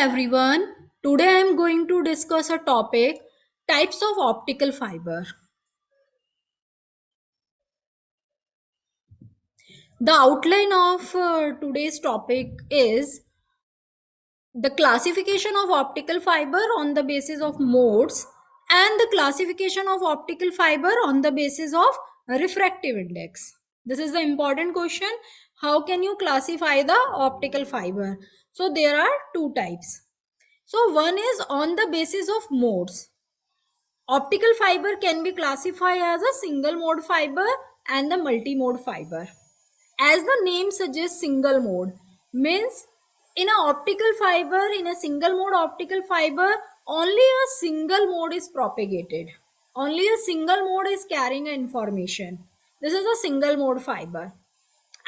everyone. Today I am going to discuss a topic types of optical fiber. The outline of today's topic is the classification of optical fiber on the basis of modes and the classification of optical fiber on the basis of refractive index. This is the important question. How can you classify the optical fiber? So there are two types. So one is on the basis of modes. Optical fiber can be classified as a single mode fiber and the multi-mode fiber. As the name suggests, single mode means in a optical fiber, in a single mode optical fiber, only a single mode is propagated. Only a single mode is carrying information. This is a single mode fiber.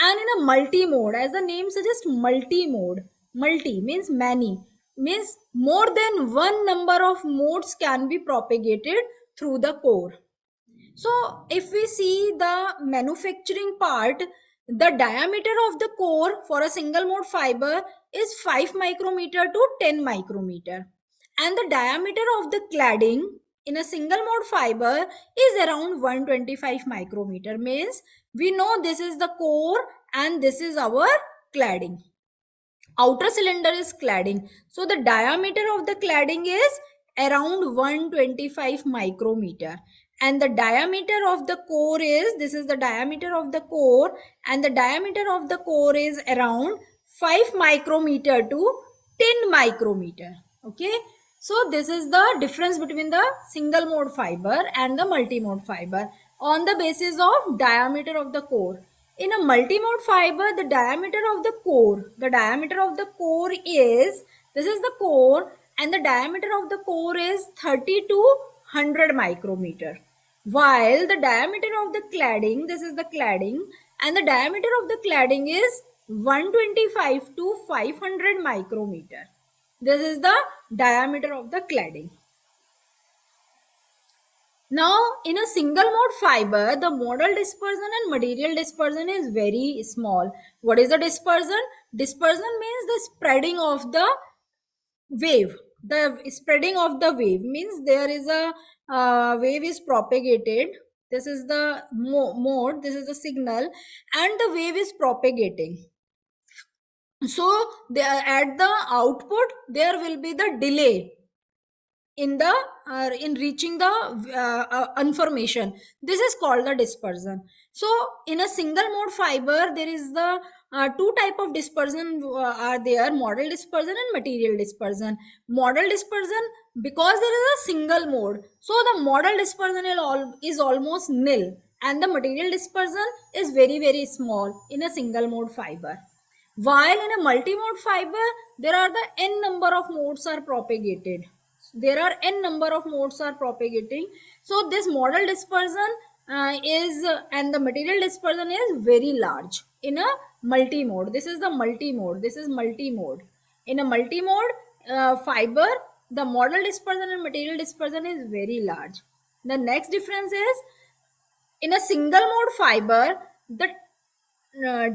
And in a multi-mode, as the name suggests, multi-mode, multi means many, means more than one number of modes can be propagated through the core. So if we see the manufacturing part, the diameter of the core for a single mode fiber is 5 micrometer to 10 micrometer, and the diameter of the cladding in a single mode fiber is around 125 micrometer. Means we know this is the core and this is our cladding. Outer cylinder is cladding, so the diameter of the cladding is around 125 micrometer, and the diameter of the core is, this is the diameter of the core, and the diameter of the core is around 5 micrometer to 10 micrometer. Okay, so this is the difference between the single mode fiber and the multi mode fiber on the basis of diameter of the core. In a multi-mode fiber, the diameter of the core is, this is the core, and the diameter of the core is 30 to 100 micrometer. While the diameter of the cladding, this is the cladding, and the diameter of the cladding is 125 to 500 micrometer. This is the diameter of the cladding. Now, in a single mode fiber, the modal dispersion and material dispersion is very small. What is the dispersion? Dispersion means the spreading of the wave. The spreading of the wave means there is a wave is propagated. This is the mode, this is the signal, and the wave is propagating. So, at the output, there will be the delay in the in reaching the information. This is called the dispersion. So in a single mode fiber, there is the two type of dispersion are there: modal dispersion and material dispersion. Modal dispersion, because there is a single mode, so the modal dispersion is almost nil, and the material dispersion is very small in a single mode fiber. While in a multi-mode fiber, there are the n number of modes are propagated. There are n number of modes are propagating. So this modal dispersion is and the material dispersion is very large in a multi-mode. This is the multi-mode. This is multi-mode. In a multi-mode fiber, the modal dispersion and material dispersion is very large. The next difference is, in a single mode fiber, the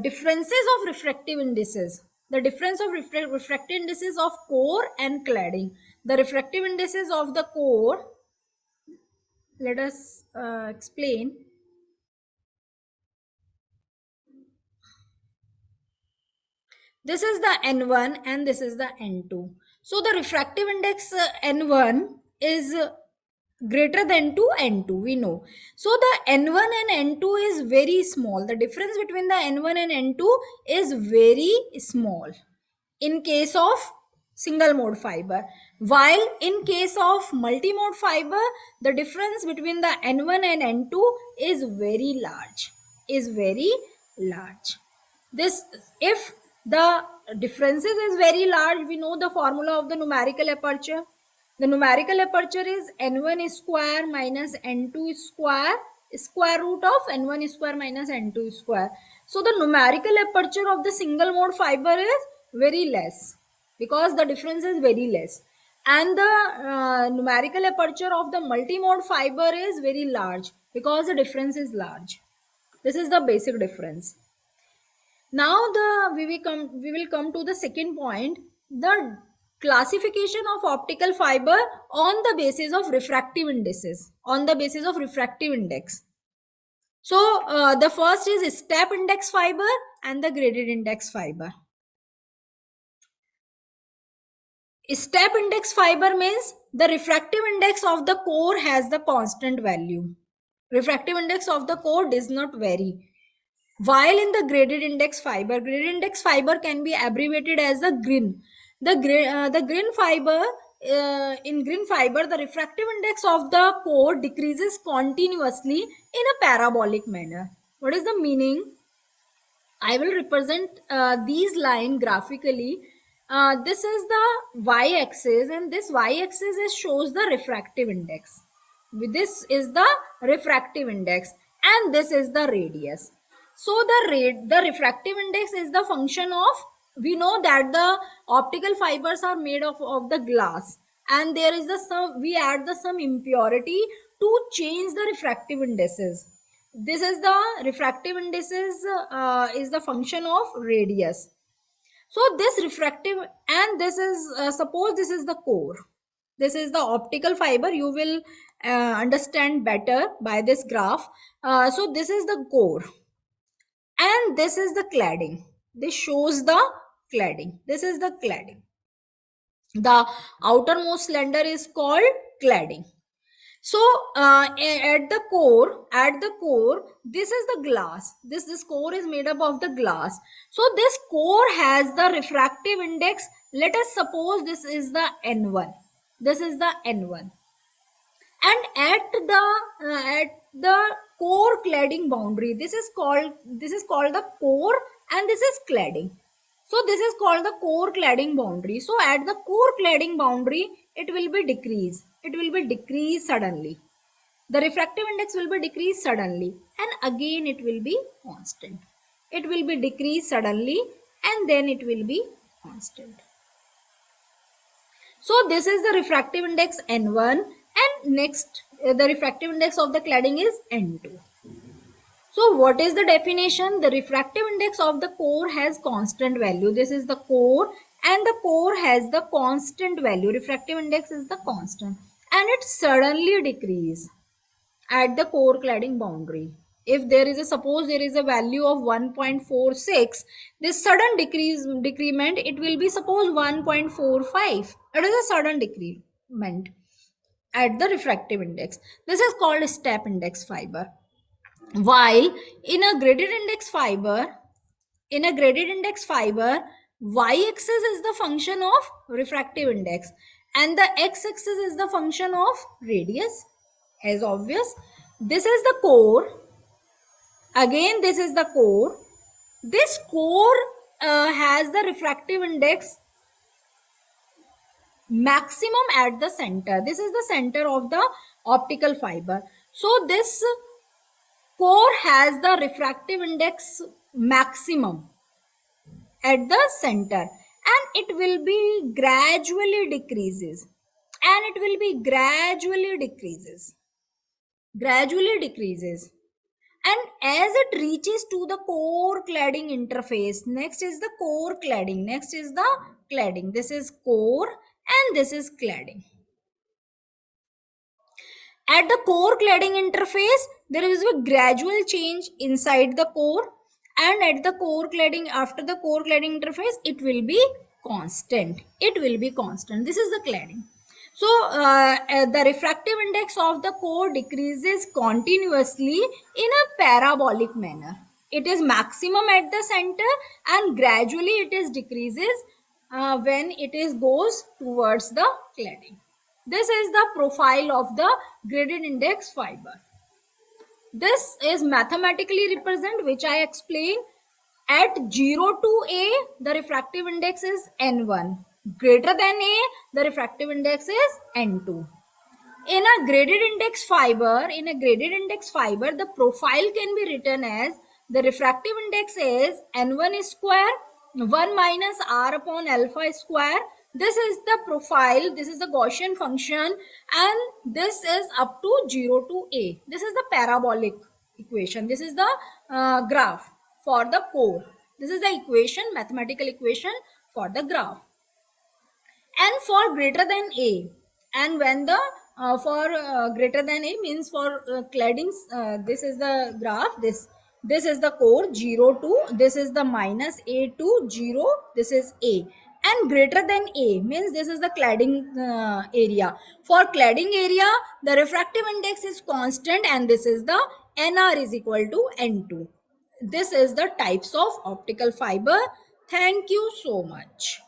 differences of refractive indices. The difference of refractive indices of core and cladding. The refractive indices of the core, let us explain. This is the N1 and this is the N2. So the refractive index N1 is greater than to N2, we know. So the N1 and N2 is very small. The difference between the N1 and N2 is very small in case of single mode fiber, while in case of multi mode fiber, the difference between the N1 and N2 is very large, is very large. This, if the differences is very large, we know the formula of the numerical aperture. The numerical aperture is n1 square minus n2 square, square root of n1 square minus n2 square. So the numerical aperture of the single mode fiber is very less because the difference is very less, and the numerical aperture of the multi-mode fiber is very large because the difference is large. This is the basic difference. Now we will come to the second point, the classification of optical fiber on the basis of refractive indices, on the basis of refractive index. So the first is step index fiber and the graded index fiber. Step index fiber means the refractive index of the core has the constant value. Refractive index of the core does not vary. While in the graded index fiber can be abbreviated as the GRIN. The GRIN fiber, in GRIN fiber, the refractive index of the core decreases continuously in a parabolic manner. What is the meaning? I will represent these line graphically. This is the y-axis, and this y-axis shows the refractive index. This is the refractive index, and this is the radius. So the refractive index is the function of, we know that the optical fibers are made of the glass, and there is the some, we add the some impurity to change the refractive indices. This is the refractive indices, is the function of radius. So this refractive, and this is suppose this is the core, this is the optical fiber. You will understand better by this graph. So this is the core, and this is the cladding. This shows the cladding. This is the cladding. The outermost slender is called cladding. So at the core, this is the glass. This core is made up of the glass. So this core has the refractive index. Let us suppose this is the N1. This is the N1, and at the core cladding boundary, this is called the core, and this is cladding. So this is called the core cladding boundary. So at the core cladding boundary, it will be decreased. It will be decreased suddenly. The refractive index will be decreased suddenly, and again it will be constant. It will be decreased suddenly, and then it will be constant. So this is the refractive index N1, and next the refractive index of the cladding is N2. So what is the definition? The refractive index of the core has constant value. This is the core, and the core has the constant value. Refractive index is the constant, and it suddenly decreases at the core cladding boundary. If there is a, suppose there is a value of 1.46, this sudden decrement, it will be suppose 1.45. It is a sudden decrement at the refractive index. This is called step index fiber. While in a graded index fiber, y-axis is the function of refractive index, and the x-axis is the function of radius, as obvious. This is the core. Again, this is the core. This core has the refractive index maximum at the center. This is the center of the optical fiber. So this core has the refractive index maximum at the center, and it will be gradually decreases, and it will be gradually decreases, and as it reaches to the core cladding interface, next is the core cladding, this is core, and this is cladding. At the core cladding interface, there is a gradual change inside the core, and at the core cladding, after the core cladding interface, it will be constant. This is the cladding. So the refractive index of the core decreases continuously in a parabolic manner. It is maximum at the center, and gradually it is decreases when it is goes towards the cladding. This is the profile of the graded index fiber. This is mathematically represent, which I explained. At 0 to A, the refractive index is N1. Greater than A, the refractive index is N2. In a graded index fiber, the profile can be written as the refractive index is N1 square 1 minus R upon alpha square. This is the profile, this is the Gaussian function, and this is up to 0 to A. This is the parabolic equation. This is the graph for the core. This is the equation, mathematical equation for the graph. and for greater than a, and when the for greater than a means for cladding, this is the graph, this is the core 0 to, this is the minus a to 0, this is a, and greater than a means this is the cladding area. For cladding area, the refractive index is constant, and this is the nr is equal to n2. This is the types of optical fiber. Thank you so much.